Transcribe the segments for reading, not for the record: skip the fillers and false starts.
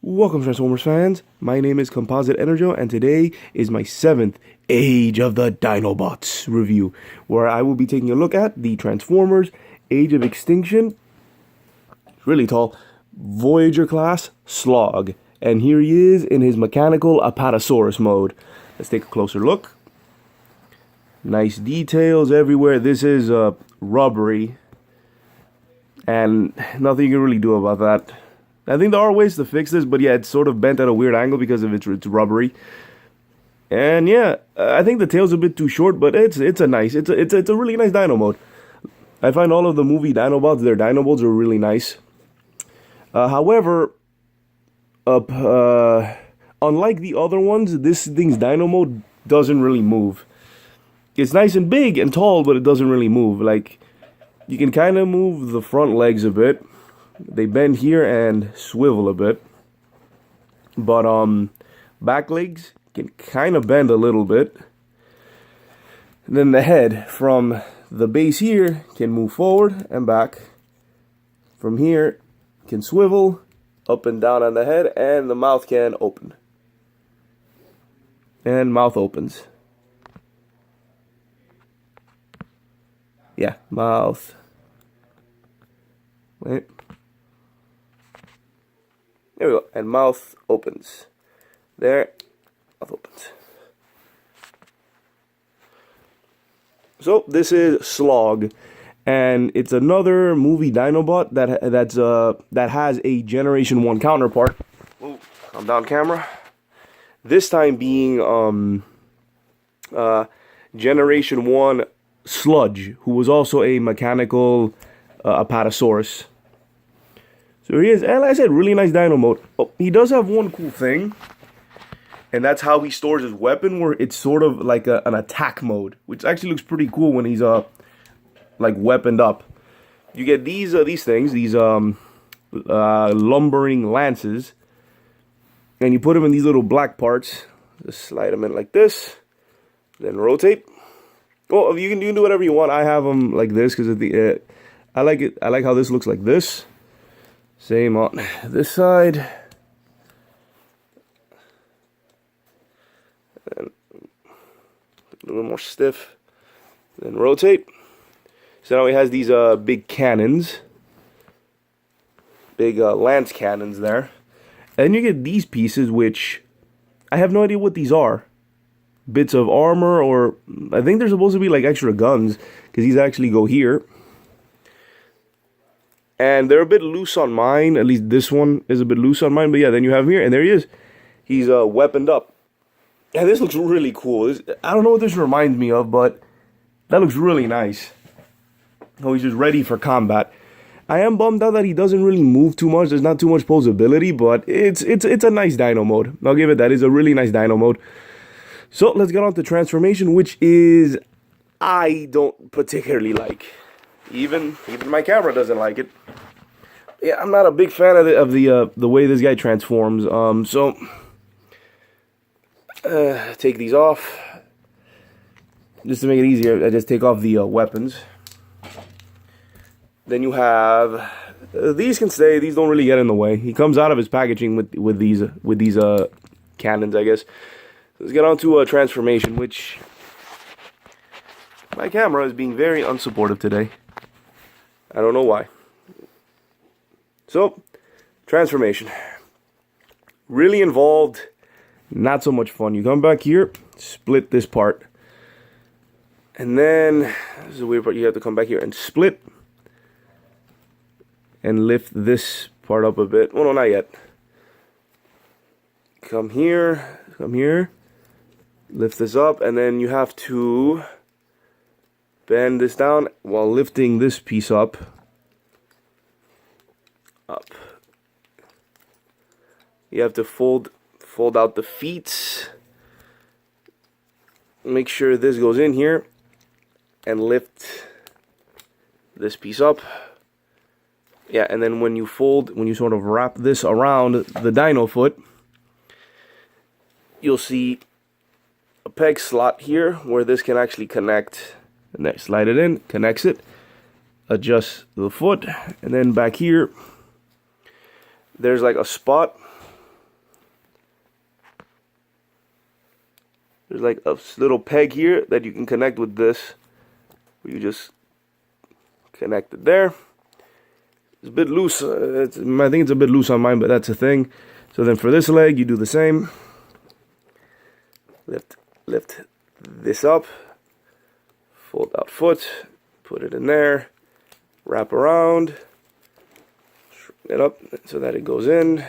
Welcome, Transformers fans. My name is Composite EnerJoe, and today is my 7th Age of the Dinobots review, where I will be taking a look at the Transformers Age of Extinction, really tall, Voyager class Slog. And here he is in his mechanical Apatosaurus mode. Let's take a closer look. Nice details everywhere. This is rubbery, and nothing you can really do about that. I think there are ways to fix this, but yeah, it's sort of bent at a weird angle because of it's rubbery. And yeah, I think the tail's a bit too short, but it's a really nice dino mode. I find all of the movie Dinobots, their dinobots are really nice. However, unlike the other ones, this thing's dino mode doesn't really move. It's nice and big and tall, but it doesn't really move. Like, you can kind of move the front legs a bit. They bend here and swivel a bit. But back legs can kind of bend a little bit. And then the head from the base here can move forward and back. From here can swivel up and down on the head, and the mouth can open. And mouth opens. Yeah, mouth. Wait. There we go. And mouth opens. There. Mouth opens. So this is Slog, and it's another movie Dinobot that has a Generation 1 counterpart. Oh, I'm down camera. This time being Generation 1 Sludge, who was also a mechanical Apatosaurus. So here he is, and like I said, really nice dino mode. Oh, he does have one cool thing, and that's how he stores his weapon, where it's sort of like an attack mode, which actually looks pretty cool when he's like weaponed up. You get these things, these lumbering lances, and you put them in these little black parts. Just slide them in like this, then rotate. Well, you can do whatever you want. I have them like this because I like it. I like how this looks like this. Same on this side. And a little more stiff. Then rotate. So now he has these big cannons. Big lance cannons there. And you get these pieces, which I have no idea what these are. Bits of armor, or I think they're supposed to be like extra guns, because these actually go here. And they're a bit loose on mine. At least this one is a bit loose on mine. But yeah, then you have him here, and there he is. He's weaponed up. And this looks really cool. I don't know what this reminds me of, but that looks really nice. Oh, he's just ready for combat. I am bummed out that he doesn't really move too much. There's not too much posability, but it's a nice dino mode. I'll give it that. It's a really nice dino mode. So let's get on to transformation, which is I don't particularly like. Even my camera doesn't like it. Yeah, I'm not a big fan of the way this guy transforms. So take these off. Just to make it easier, I just take off the weapons. Then you have these can stay. These don't really get in the way. He comes out of his packaging with these cannons, I guess. Let's get on to transformation, which my camera is being very unsupportive today. I don't know why. So, transformation. Really involved, not so much fun. You come back here, split this part. And then, this is the weird part, you have to come back here and split. And lift this part up a bit. Oh no, not yet. Come here, lift this up, and then you have to bend this down while lifting this piece up. You have to fold out the feet. Make sure this goes in here, and lift this piece up. Yeah, and then when you sort of wrap this around the dino foot, you'll see a peg slot here where this can actually connect. And then slide it in, connects it, adjust the foot, and then back here there's like a spot There's like a little peg here that you can connect with this. You just connect it there. It's a bit loose. I think it's a bit loose on mine, but that's a thing. So then for this leg, you do the same. Lift this up. Fold out foot. Put it in there. Wrap around. Straighten it up so that it goes in.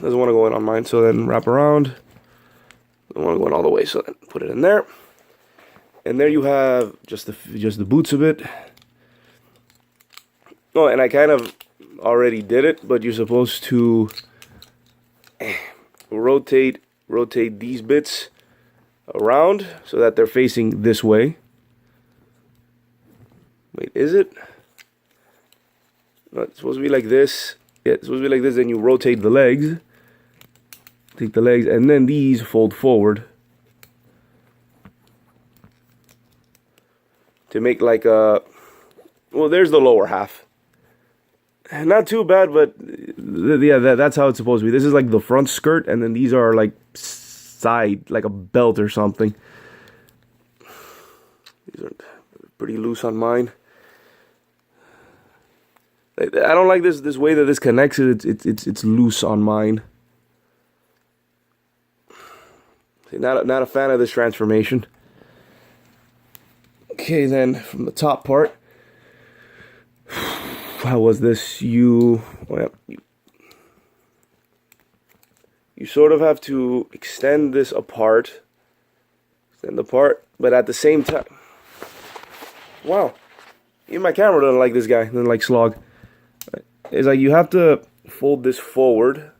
Doesn't want to go in on mine, so then wrap around. Don't want to go in all the way, so then put it in there. And there you have just the boots of it. Oh, and I kind of already did it, but you're supposed to rotate these bits around so that they're facing this way. Wait, is it? No, it's supposed to be like this. Yeah, it's supposed to be like this, then you rotate the legs. Take the legs, and then these fold forward. To make like a... Well, there's the lower half. Not too bad, but... Yeah, that's how it's supposed to be. This is like the front skirt, and then these are like side, like a belt or something. These are pretty loose on mine. I don't like this way that this connects it. It's loose on mine. See, not a fan of this transformation. Okay, then from the top part, how was this? You sort of have to extend this apart, but at the same time, wow, even my camera doesn't like this guy, doesn't like Slog. It's like you have to fold this forward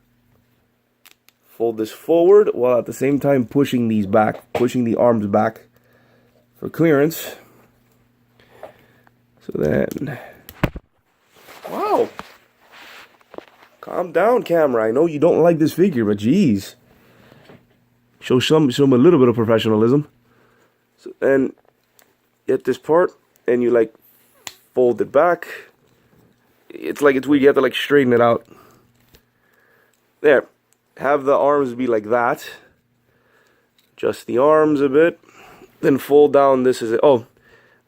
while at the same time pushing these back, pushing the arms back for clearance. So then, wow, calm down, camera. I know you don't like this figure, but geez, show some a little bit of professionalism. So then, get this part, and you like fold it back. It's weird. You have to like straighten it out. There. Have the arms be like that. Adjust the arms a bit. Then fold down. This is it. Oh,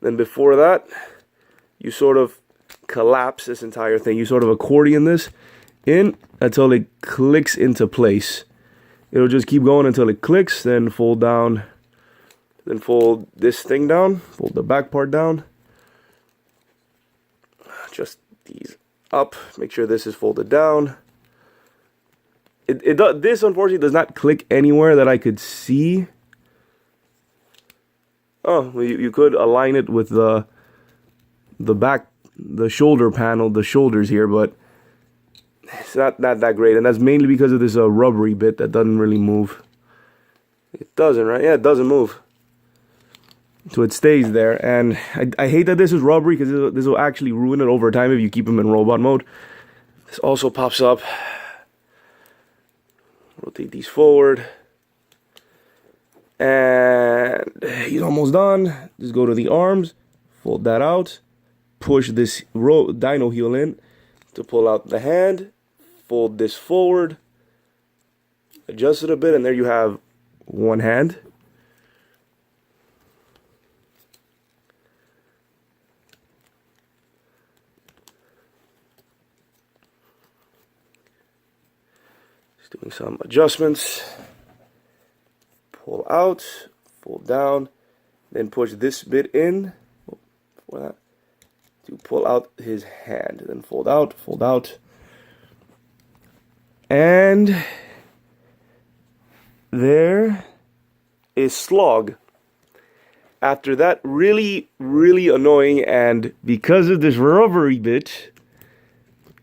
then before that, you sort of collapse this entire thing. You sort of accordion this in until it clicks into place. It'll just keep going until it clicks. Then fold down. Then fold this thing down. Fold the back part down. Just these up. Make sure this is folded down. This unfortunately does not click anywhere that I could see. Oh, you could align it with the back, the shoulder panel, the shoulders here, but it's not that great, and that's mainly because of this rubbery bit that doesn't really move. It doesn't, right? Yeah, it doesn't move. So it stays there, and I hate that this is rubbery because this will actually ruin it over time if you keep him in robot mode. This also pops up. Rotate these forward. And he's almost done. Just go to the arms, fold that out, push this dino heel in to pull out the hand, fold this forward, adjust it a bit, and there you have one hand. Doing some adjustments. Pull out, fold down, then push this bit in for that to pull out his hand. Then fold out, and there is Slog. After that really annoying, and because of this rubbery bit,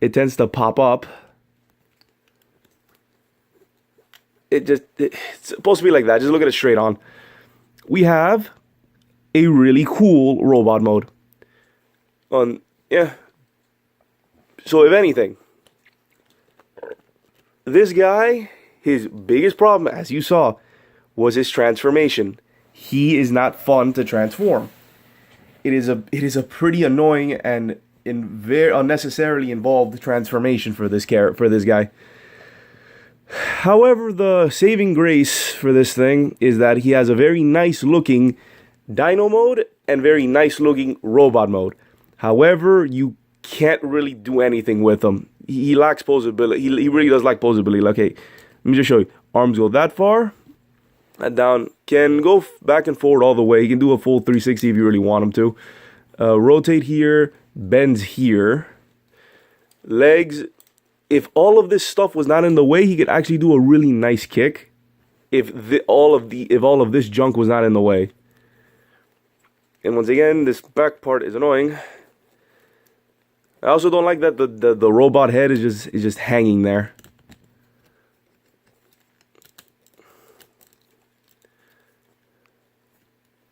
it tends to pop up. It's supposed to be like that. Just look at it straight on. We have a really cool robot mode. Yeah. So if anything, this guy, his biggest problem, as you saw, was his transformation. He is not fun to transform. It is a pretty annoying and very unnecessarily involved transformation for this guy. However, the saving grace for this thing is that he has a very nice looking dino mode and very nice looking robot mode. However, you can't really do anything with him. He lacks posability. He really does lack posability. Okay, let me just show you. Arms go that far, that down. Can go back and forward all the way. He can do a full 360 if you really want him to. Rotate here, bends here. Legs. If all of this stuff was not in the way, he could actually do a really nice kick. If all of this junk was not in the way. And once again, this back part is annoying. I also don't like that the robot head is just hanging there.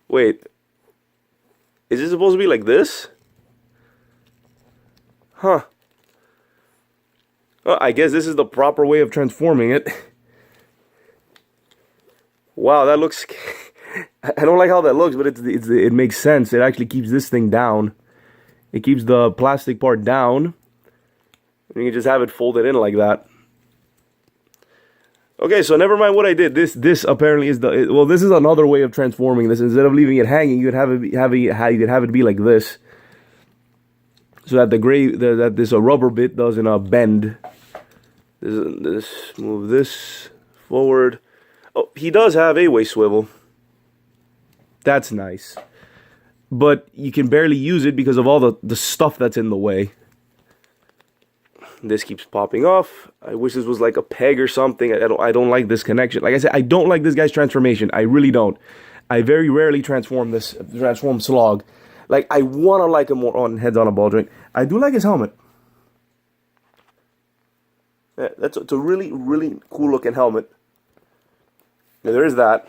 Wait. Is it supposed to be like this? Huh. Well, I guess this is the proper way of transforming it. Wow, that looks... I don't like how that looks, but it makes sense. It actually keeps this thing down. It keeps the plastic part down. And you can just have it folded in like that. Okay, so never mind what I did. This apparently is this is another way of transforming this. Instead of leaving it hanging, you could have it be like this. So that this rubber bit doesn't bend. Move this forward. Oh, he does have a waist swivel. That's nice. But you can barely use it because of all the stuff that's in the way. This keeps popping off. I wish this was like a peg or something. I don't like this connection. Like I said, I don't like this guy's transformation. I really don't. I very rarely transform Slog. Like, I want to like him more on heads on a ball joint. I do like his helmet. Yeah, it's a really, really cool looking helmet. Yeah, there is that.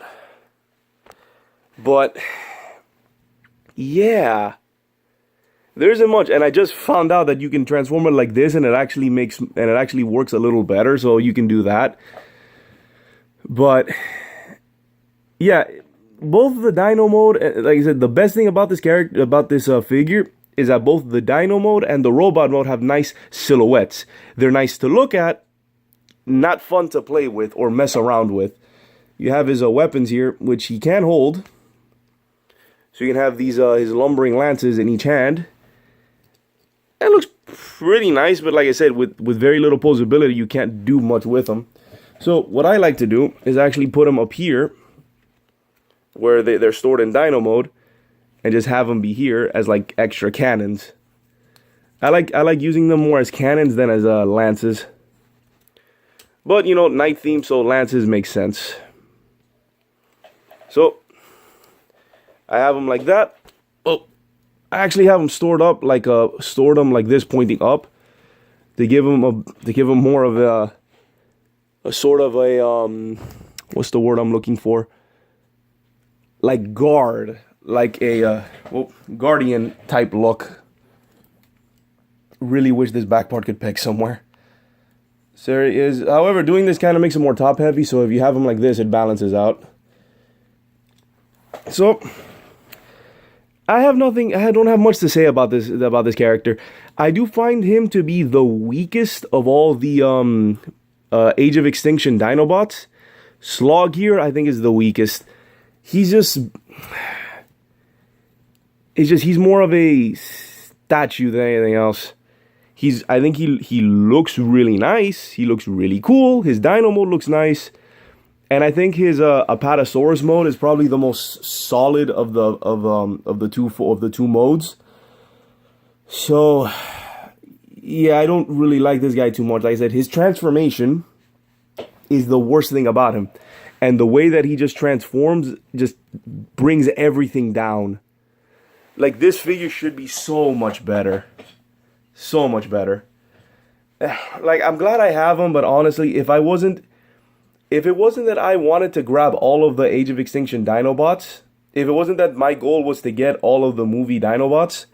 But yeah, there isn't much. And I just found out that you can transform it like this, and it actually works a little better. So you can do that. But yeah, both the dino mode, like I said, the best thing about this figure is that both the dino mode and the robot mode have nice silhouettes. They're nice to look at, not fun to play with or mess around with. You have his weapons here, which he can hold. So you can have these his lumbering lances in each hand. That looks pretty nice, but like I said, with very little posability, you can't do much with them. So what I like to do is actually put them up here, where they're stored in dino mode, and just have them be here as like extra cannons. I like using them more as cannons than as lances. But you know, night theme, so lances make sense. So I have them like that. Oh, I actually have them stored like this, pointing up, to give them more of a sort of a what's the word I'm looking for? Like guard, like a guardian type look. Really wish this back part could peg somewhere. So there it is. However, doing this kind of makes it more top heavy, so if you have them like this, it balances out. So I don't have much to say about this character. I do find him to be the weakest of all the Age of Extinction dinobots. Slog here, I think, is the weakest. He's more of a statue than anything else. I think he looks really nice. He looks really cool. His dino mode looks nice. And I think his Apatosaurus mode is probably the most solid of the two modes. So yeah, I don't really like this guy too much. Like I said, his transformation is the worst thing about him. And the way that he just transforms just brings everything down. Like, this figure should be so much better. So much better. Like, I'm glad I have him, but honestly, if it wasn't that I wanted to grab all of the Age of Extinction Dinobots, if it wasn't that my goal was to get all of the movie Dinobots,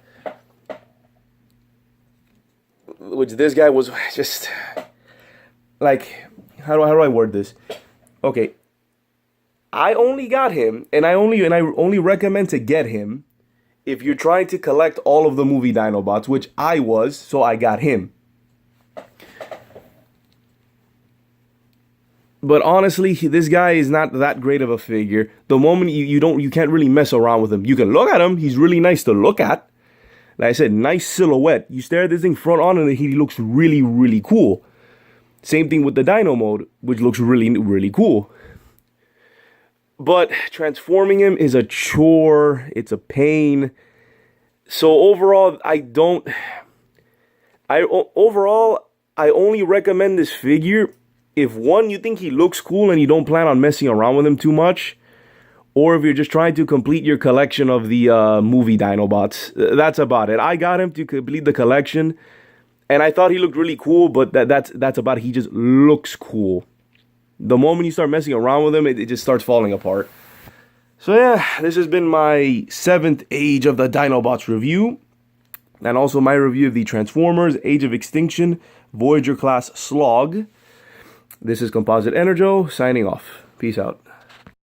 which this guy was just, like, how do I word this? Okay, I only got him, and I only recommend to get him if you're trying to collect all of the movie Dinobots, which I was, so I got him. But honestly, this guy is not that great of a figure. The moment you can't really mess around with him. You can look at him; he's really nice to look at. Like I said, nice silhouette. You stare at this thing front on, and he looks really, really cool. Same thing with the Dino mode, which looks really, really cool. But transforming him is a chore. It's a pain. So overall, I only recommend this figure if, one, you think he looks cool and you don't plan on messing around with him too much, or if you're just trying to complete your collection of the movie Dinobots. That's about it. I got him to complete the collection, and I thought he looked really cool, but that's about it. He just looks cool. The moment you start messing around with him, it just starts falling apart. So yeah, this has been my 7th Age of the Dinobots review, and also my review of the Transformers Age of Extinction Voyager class Slog. This is Composite EnerJoe signing off. Peace out.